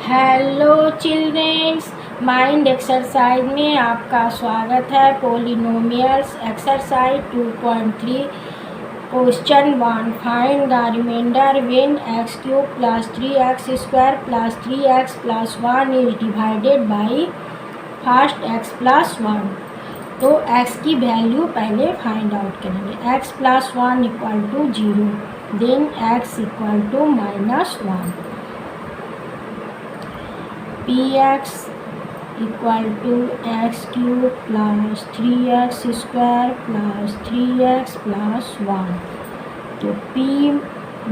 Hello childrens, mind exercise में आपका स्वागत है। Polynomials exercise 2.3 question 1, find the remainder when x cube plus 3x square plus 3x plus 1 is divided by first x plus 1। तो x की value पहले find out करेंगे। x plus 1 equal to 0, then x equal to -1, px equal to x cube plus 3x square plus 3x plus 1। तो p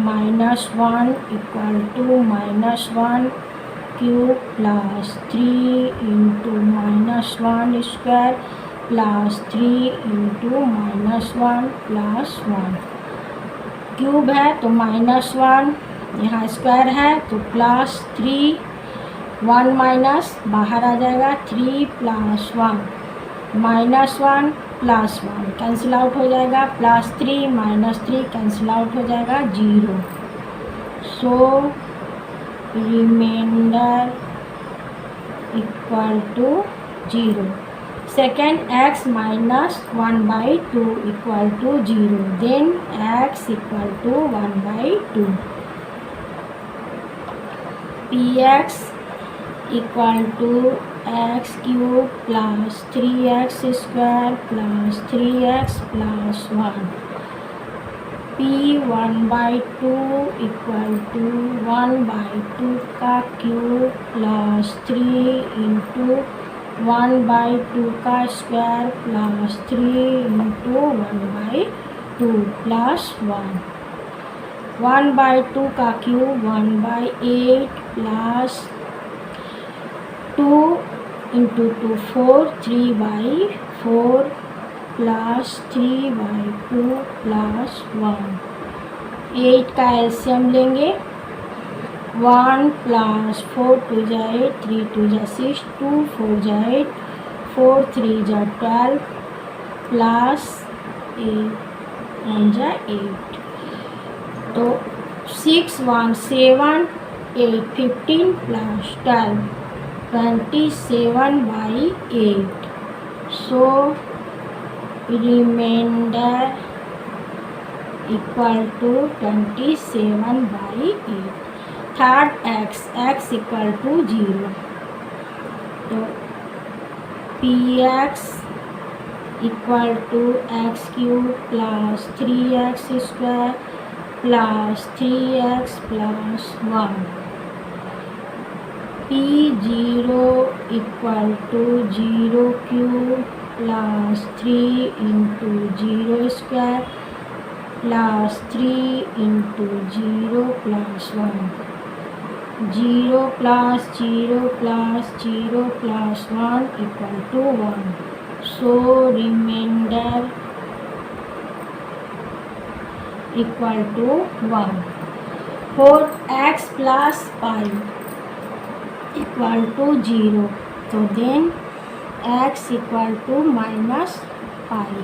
-1 equal to -1 cube plus 3 into -1 square plus 3 into -1 plus 1। Cube है तो -1, यहाँ square है तो plus 3, 1 minus बाहर आ जाएगा, 3 plus 1 -1 plus 1 cancel out हो जाएगा, प्लस 3 -3 कैंसिल आउट हो जाएगा, 0। So reminder equal to 0। Second x -1/2 equal to 0, then x equal to 1/2। px equal to x cube plus 3x square plus 3x plus 1। p 1/2 equal to 1/2 का cube plus 3 into 1/2 का square plus 3 into 1/2 plus 1। 1/2 का cube 1/8 plus 2 into 2 4, 3/4 plus 3/2 plus 1। 8 का LCM लेंगे, 1 plus 4 2 जा 8, 3 2 जा 6, 2 4 जा 8, 4 3 जा 12 plus 8 1 जा 8। तो 6 1 7 8 15 plus 12 27/8। So reminder equal to 27/8। Third x equal to 0। तो px equal to x cube plus 3x square plus 3x plus 1। p0 equal to 0 cube plus 3 into 0 square plus 3 into 0 plus 1। 0 plus 0 plus 0 plus 1 equal to 1। So reminder equal to 1। Fourth x plus pi equal to 0, तो then x equal to -pi.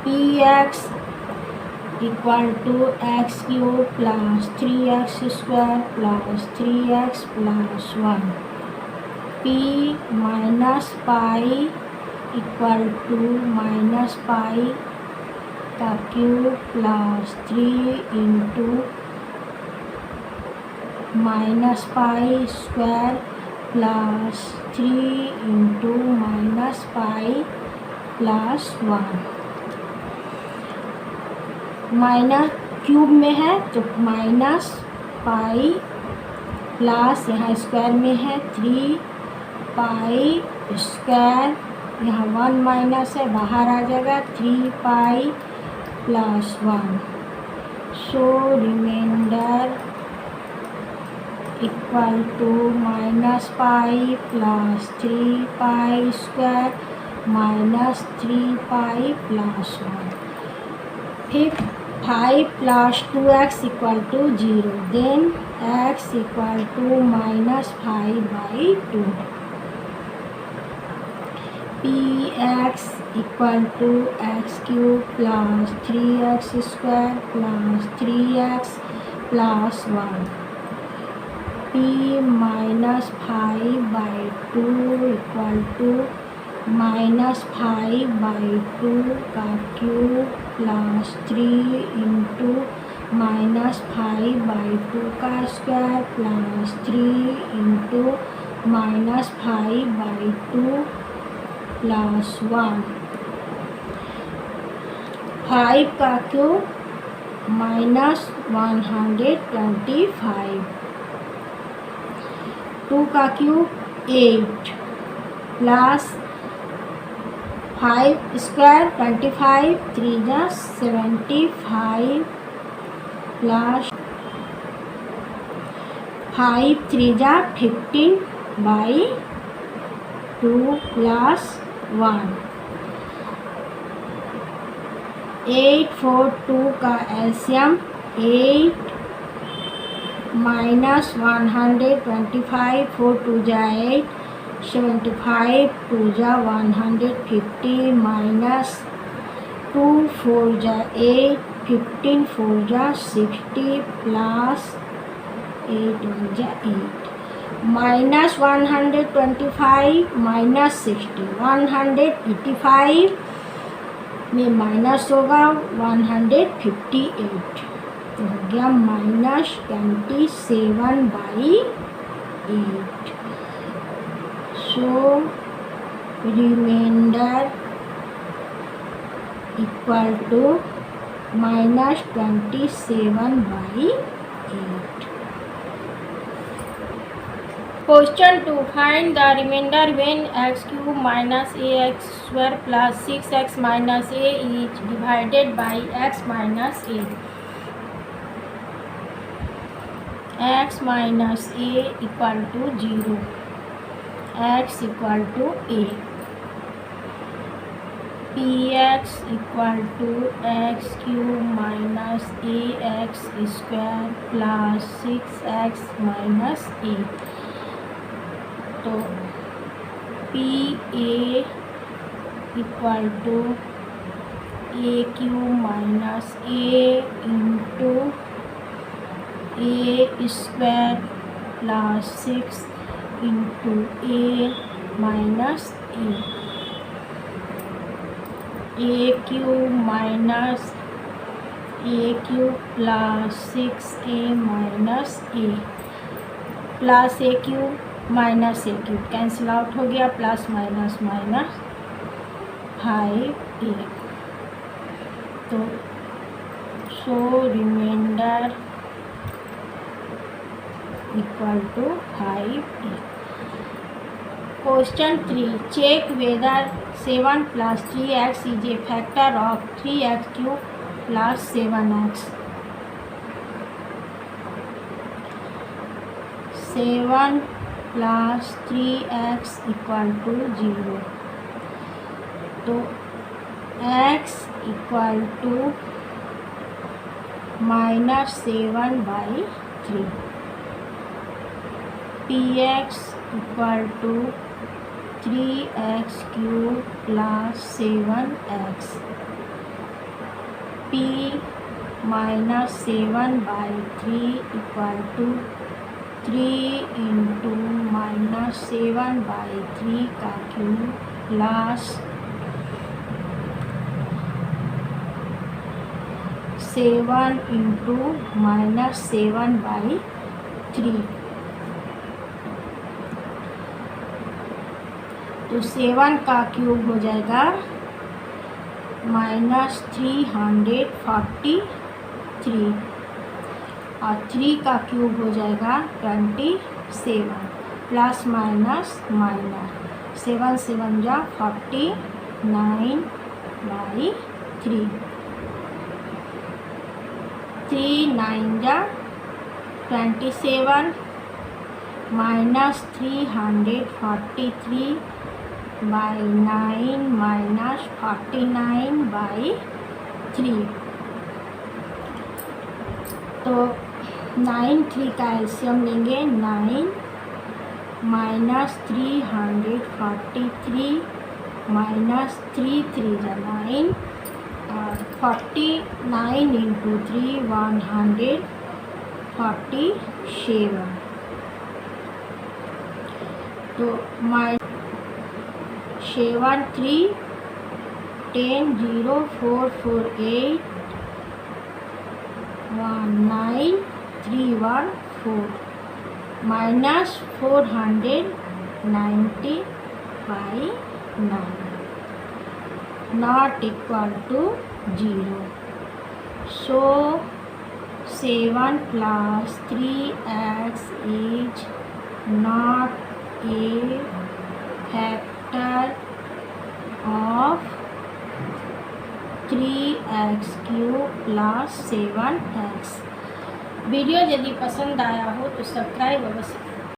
px equal to x cube plus 3x square plus 3x plus 1। p -pi equal to -pi का cube plus 3 into -pi square plus 3 into -pi plus 1। Minus cube में है तो -pi plus यहाँ square में है 3 pi square, यहाँ 1 minus है बाहर आ जाएगा, 3 pi plus 1। So reminder equal to -pi plus 3 pi square -3 pi plus 1। फिर 5 plus 2x equal to 0, then x equal to -5/2। px equal to x cube plus 3x square plus 3x plus 1। p minus 5/2 equal to -5/2 का cube plus 3 into -5/2 का square plus 3 into -5/2 plus 1। 5 का cube -125, 2 का cube 8 plus 5 square 25, 3 जा 75 plus 5 3 जा 15/2 plus 1। 8 4 2 का LCM 8 minus 125, 4 2 जा 8, 75 2 जा 150 minus 2 4 जा 8, 15 4 जा 60 प्लस 8 1 जा 8, माइनस 125 माइनस 60, 185 में माइनस होगा 158, तो हो गया -27/8। So reminder equal to -27/8। Question 2. Find the remainder when x³ minus ax² plus 6x minus a is divided by x minus a. x minus a equal to 0. x equal to a. px equal to x³ minus ax square plus 6x minus a. तो p a equal to AQ minus a into a square plus 6 into a minus a। AQ minus AQ plus 6a minus a plus AQ minus AQ cancel out हो गया, plus minus minus 5a। तो so reminder equal to 5a। Question 3. Check whether 7 plus 3x is a factor of 3x³ plus 7x. 7 plus 3x equal to 0, तो x equal to -7/3, px equal to 3x³ plus 7x, p -7/3 equal to 3 into -7/3 का cube plus 7 into -7/3। तो 7 का cube हो जाएगा -343 और 3 का cube हो जाएगा 27 प्लस माइनस माइनस 7 7 जा 49/3, 3 9 जा 27 -343/9 -49/3। तो 9 3 का एलसीएम लेंगे, 9 -343 -3 3 जा 9 और 49 इंटू 3 147। तो 7 3 10 0 4 4 8 1 9 3 1 4 minus 495 9 not equal to 0. So 7 plus 3x is not a factor of 3x cube plus 7x. Video यदि पसंद आया हो तो सब्सक्राइब अवश्य